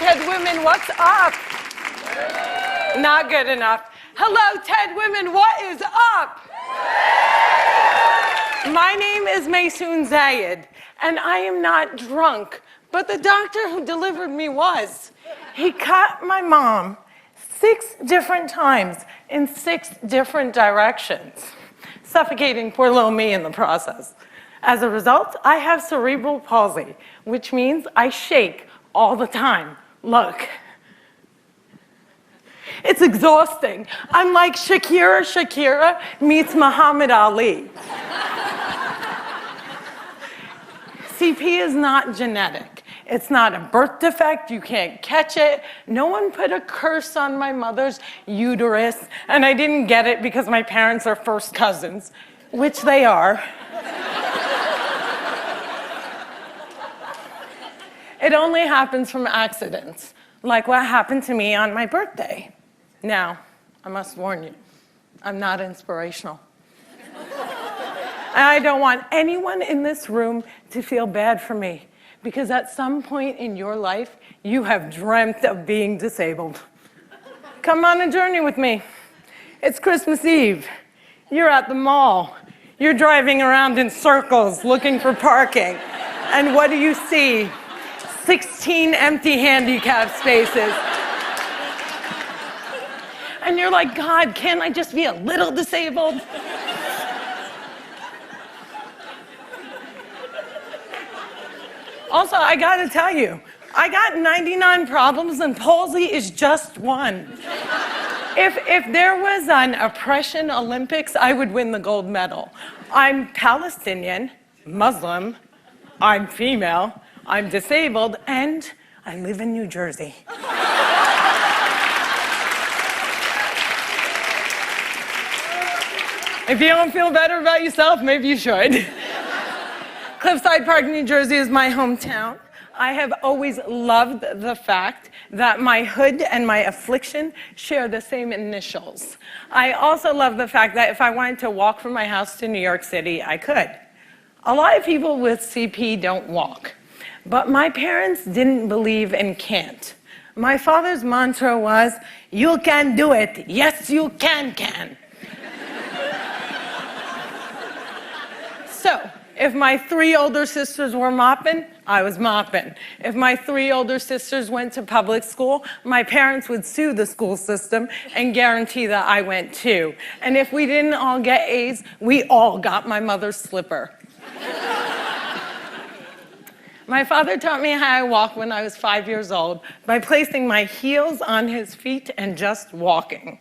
TED women, what's up? Not good enough. Hello, TED women, what is up? My name is Maysoon Zayid, and I am not drunk, but the doctor who delivered me was. He cut my mom 6 different times in 6 different directions, suffocating poor little me in the process. As a result, I have cerebral palsy, which means I shake all the time. Look. It's exhausting. I'm like Shakira meets Muhammad Ali. CP is not genetic. It's not a birth defect. You can't catch it. No one put a curse on my mother's uterus, and I didn't get it because my parents are first cousins, which they are. It only happens from accidents, like what happened to me on my birthday. Now, I must warn you, I'm not inspirational. I don't want anyone in this room to feel bad for me, because at some point in your life, you have dreamt of being disabled. Come on a journey with me. It's Christmas Eve. You're at the mall. You're driving around in circles looking for parking. And what do you see? 16 empty handicap spaces. And you're like, God, can't I just be a little disabled? Also, I gotta tell you, I got 99 problems and palsy is just one. If there was an oppression Olympics, I would win the gold medal. I'm Palestinian, Muslim, I'm female, I'm disabled, and I live in New Jersey. If you don't feel better about yourself, maybe you should. Cliffside Park, New Jersey is my hometown. I have always loved the fact that my hood and my affliction share the same initials. I also love the fact that if I wanted to walk from my house to New York City, I could. A lot of people with CP don't walk, but my parents didn't believe in can't. My father's mantra was, you can do it. Yes, you can. So, if my 3 older sisters were mopping, I was mopping. If my 3 older sisters went to public school, my parents would sue the school system and guarantee that I went too. And if we didn't all get A's, we all got my mother's slipper. My father taught me how I walk when I was 5 years old by placing my heels on his feet and just walking.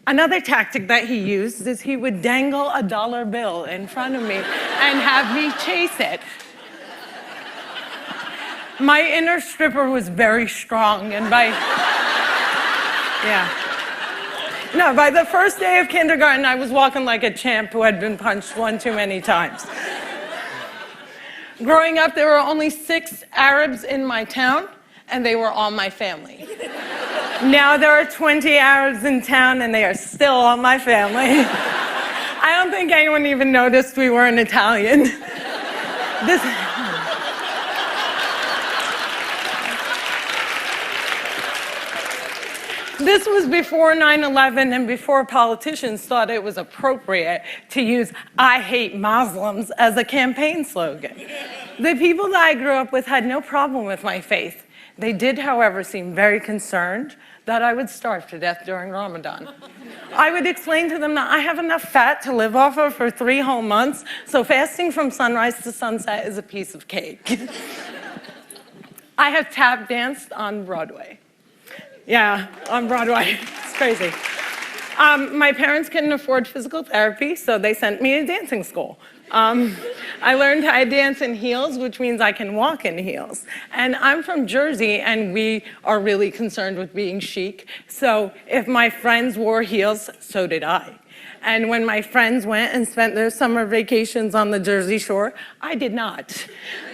Another tactic that he used is he would dangle a dollar bill in front of me and have me chase it. My inner stripper was very strong, and by the first day of kindergarten, I was walking like a champ who had been punched one too many times. Growing up, there were only 6 Arabs in my town, and they were all my family. Now there are 20 Arabs in town, and they are still all my family. I don't think anyone even noticed we weren't Italian. This was before 9/11 and before politicians thought it was appropriate to use "I hate Muslims" as a campaign slogan. The people that I grew up with had no problem with my faith. They did, however, seem very concerned that I would starve to death during Ramadan. I would explain to them that I have enough fat to live off of for 3 whole months, so fasting from sunrise to sunset is a piece of cake. I have tap danced on Broadway. Yeah, on Broadway. It's crazy. My parents couldn't afford physical therapy, so they sent me to dancing school. I learned how to dance in heels, which means I can walk in heels. And I'm from Jersey, and we are really concerned with being chic. So if my friends wore heels, so did I. And when my friends went and spent their summer vacations on the Jersey Shore, I did not.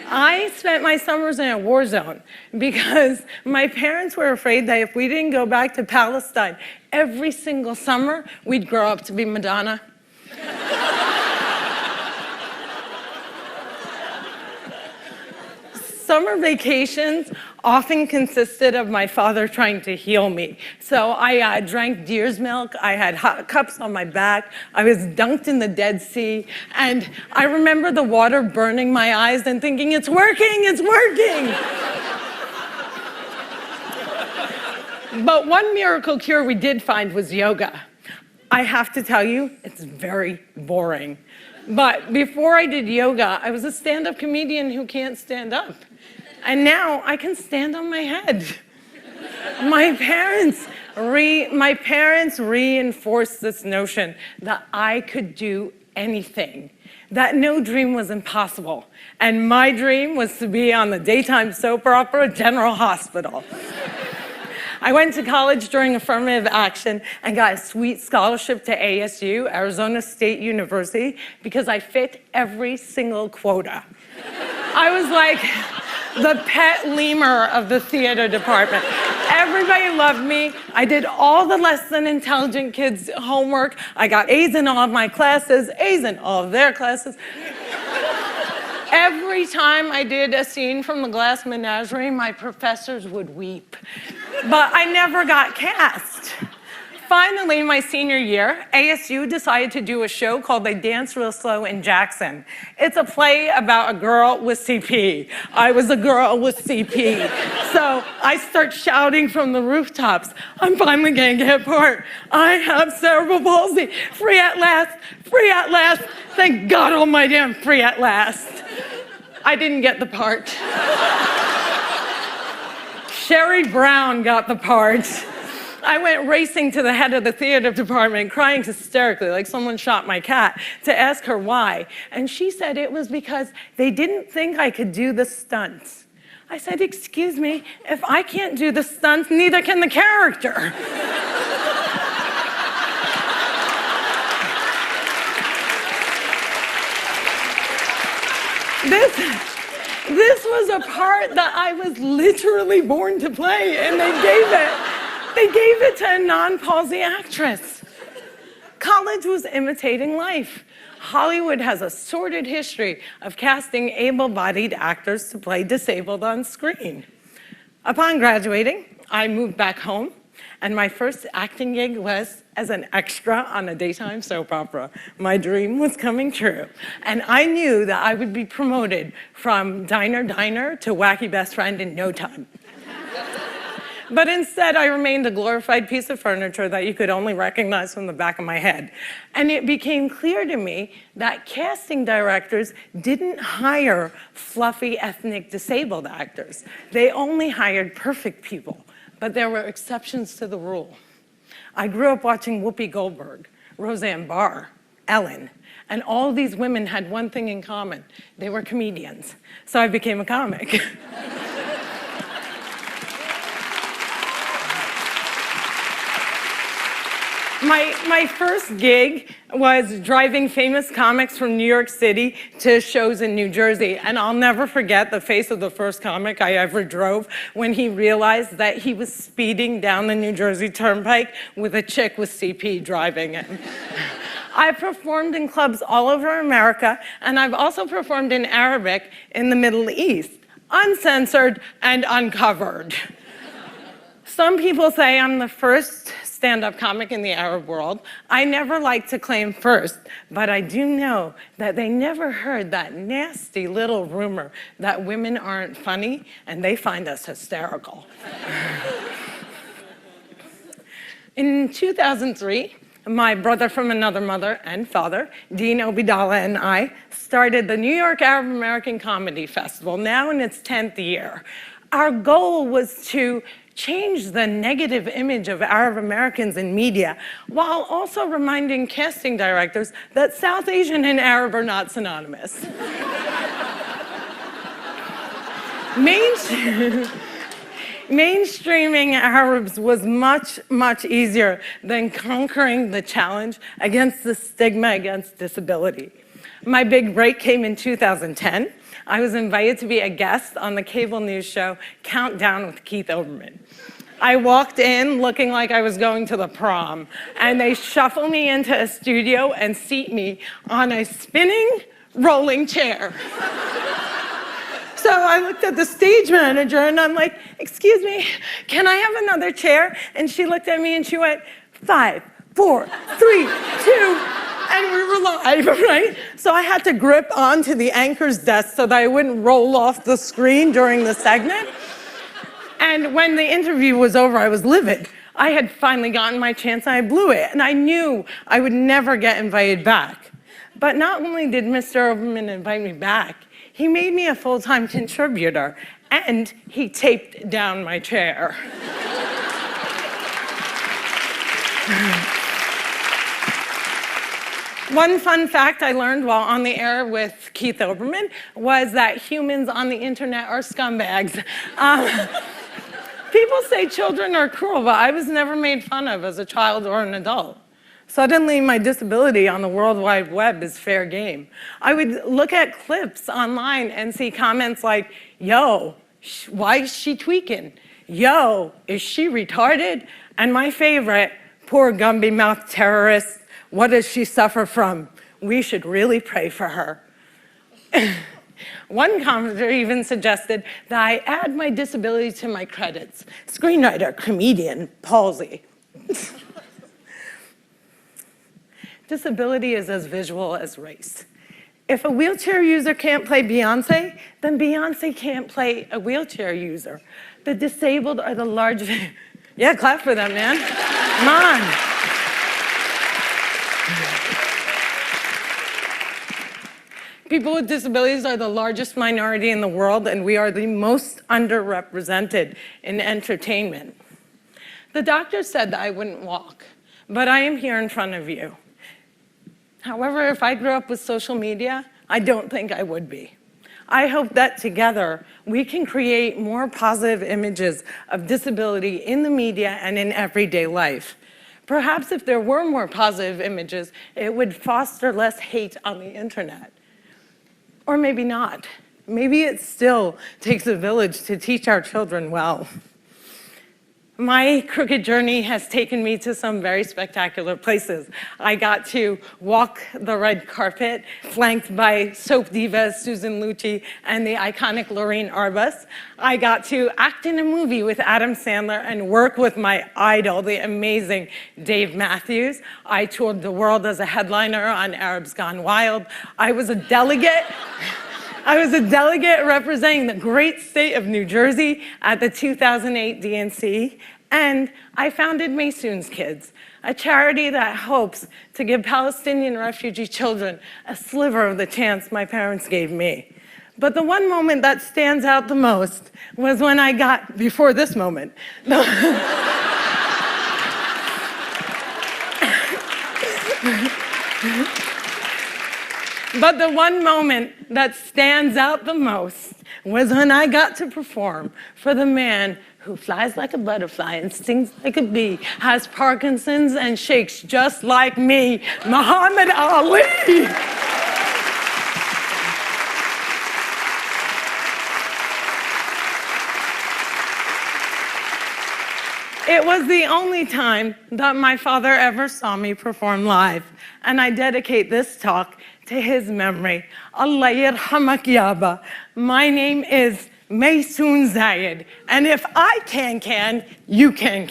I spent my summers in a war zone because my parents were afraid that if we didn't go back to Palestine every single summer, we'd grow up to be Madonna. Summer vacations often consisted of my father trying to heal me. So I drank deer's milk, I had hot cups on my back, I was dunked in the Dead Sea, and I remember the water burning my eyes and thinking, it's working, it's working. But one miracle cure we did find was yoga. I have to tell you, it's very boring. But before I did yoga, I was a stand-up comedian who can't stand up. And now I can stand on my head. My parents reinforced this notion that I could do anything, that no dream was impossible. And my dream was to be on the daytime soap opera General Hospital. I went to college during affirmative action and got a sweet scholarship to ASU, Arizona State University, because I fit every single quota. I was like the pet lemur of the theater department. Everybody loved me. I did all the less than intelligent kids' homework. I got A's in all of my classes, A's in all of their classes. Every time I did a scene from The Glass Menagerie, my professors would weep. But I never got cast. Finally, my senior year, ASU decided to do a show called They Dance Real Slow in Jackson. It's a play about a girl with CP. I was a girl with CP. So I start shouting from the rooftops, I'm finally gonna get part. I have cerebral palsy. Free at last, free at last. Thank God almighty I'm free at last. I didn't get the part. Sherry Brown got the part. I went racing to the head of the theater department, crying hysterically like someone shot my cat, to ask her why. And she said it was because they didn't think I could do the stunts. I said, excuse me, if I can't do the stunts, neither can the character. This was a part that I was literally born to play, and they gave it to a non-palsy actress. College was imitating life. Hollywood has a sordid history of casting able-bodied actors to play disabled on screen. Upon graduating, I moved back home, and my first acting gig was as an extra on a daytime soap opera. My dream was coming true. And I knew that I would be promoted from diner to wacky best friend in no time. But instead, I remained a glorified piece of furniture that you could only recognize from the back of my head. And it became clear to me that casting directors didn't hire fluffy ethnic disabled actors. They only hired perfect people. But there were exceptions to the rule. I grew up watching Whoopi Goldberg, Roseanne Barr, Ellen, and all these women had one thing in common. They were comedians. So I became a comic. My first gig was driving famous comics from New York City to shows in New Jersey. And I'll never forget the face of the first comic I ever drove when he realized that he was speeding down the New Jersey Turnpike with a chick with CP driving it. I performed in clubs all over America, and I've also performed in Arabic in the Middle East, uncensored and uncovered. Some people say I'm the first stand-up comic in the Arab world. I never like to claim first, but I do know that they never heard that nasty little rumor that women aren't funny and they find us hysterical. In 2003, my brother from another mother and father, Dean Obidallah, and I started the New York Arab American Comedy Festival, now in its 10th year. Our goal was to change the negative image of Arab Americans in media, while also reminding casting directors that South Asian and Arab are not synonymous. Mainstreaming Arabs was much, much easier than conquering the challenge against the stigma against disability. My big break came in 2010. I was invited to be a guest on the cable news show Countdown with Keith Olbermann. I walked in looking like I was going to the prom, and they shuffle me into a studio and seat me on a spinning rolling chair. So So I looked at the stage manager and I'm like, excuse me, can I have another chair? And she looked at me and she went, 5, 4, 3, 2, and we were live, right? So I had to grip onto the anchor's desk so that I wouldn't roll off the screen during the segment. And when the interview was over, I was livid. I had finally gotten my chance and I blew it. And I knew I would never get invited back. But not only did Mr. Oberman invite me back, he made me a full-time contributor and he taped down my chair. One fun fact I learned while on the air with Keith Olbermann was that humans on the internet are scumbags. People say children are cruel, but I was never made fun of as a child or an adult. Suddenly, my disability on the World Wide Web is fair game. I would look at clips online and see comments like, yo, why is she tweaking? Yo, is she retarded? And my favorite, poor Gumby-mouthed terrorist, what does she suffer from? We should really pray for her. One commenter even suggested that I add my disability to my credits. Screenwriter, comedian, palsy. Disability is as visual as race. If a wheelchair user can't play Beyonce, then Beyonce can't play a wheelchair user. The disabled are the largest... Yeah, clap for them, man. Come on. People with disabilities are the largest minority in the world, and we are the most underrepresented in entertainment. The doctor said that I wouldn't walk, but I am here in front of you. However, if I grew up with social media, I don't think I would be. I hope that together we can create more positive images of disability in the media and in everyday life. Perhaps if there were more positive images, it would foster less hate on the internet. Or maybe not. Maybe it still takes a village to teach our children well. My crooked journey has taken me to some very spectacular places. I got to walk the red carpet, flanked by soap divas Susan Lucci and the iconic Lorraine Arbus. I got to act in a movie with Adam Sandler and work with my idol, the amazing Dave Matthews. I toured the world as a headliner on Arabs Gone Wild. I was a delegate representing the great state of New Jersey at the 2008 DNC, and I founded Maysoon's Kids, a charity that hopes to give Palestinian refugee children a sliver of the chance my parents gave me. But the one moment that stands out the most was when I got, before this moment, but the one moment that stands out the most was when I got to perform for the man who flies like a butterfly and stings like a bee, has Parkinson's and shakes just like me, Muhammad Ali. It was the only time that my father ever saw me perform live, and I dedicate this talk to his memory. Allah yarhamak yaba. My name is Maysoon Zayid, and if I can, you can.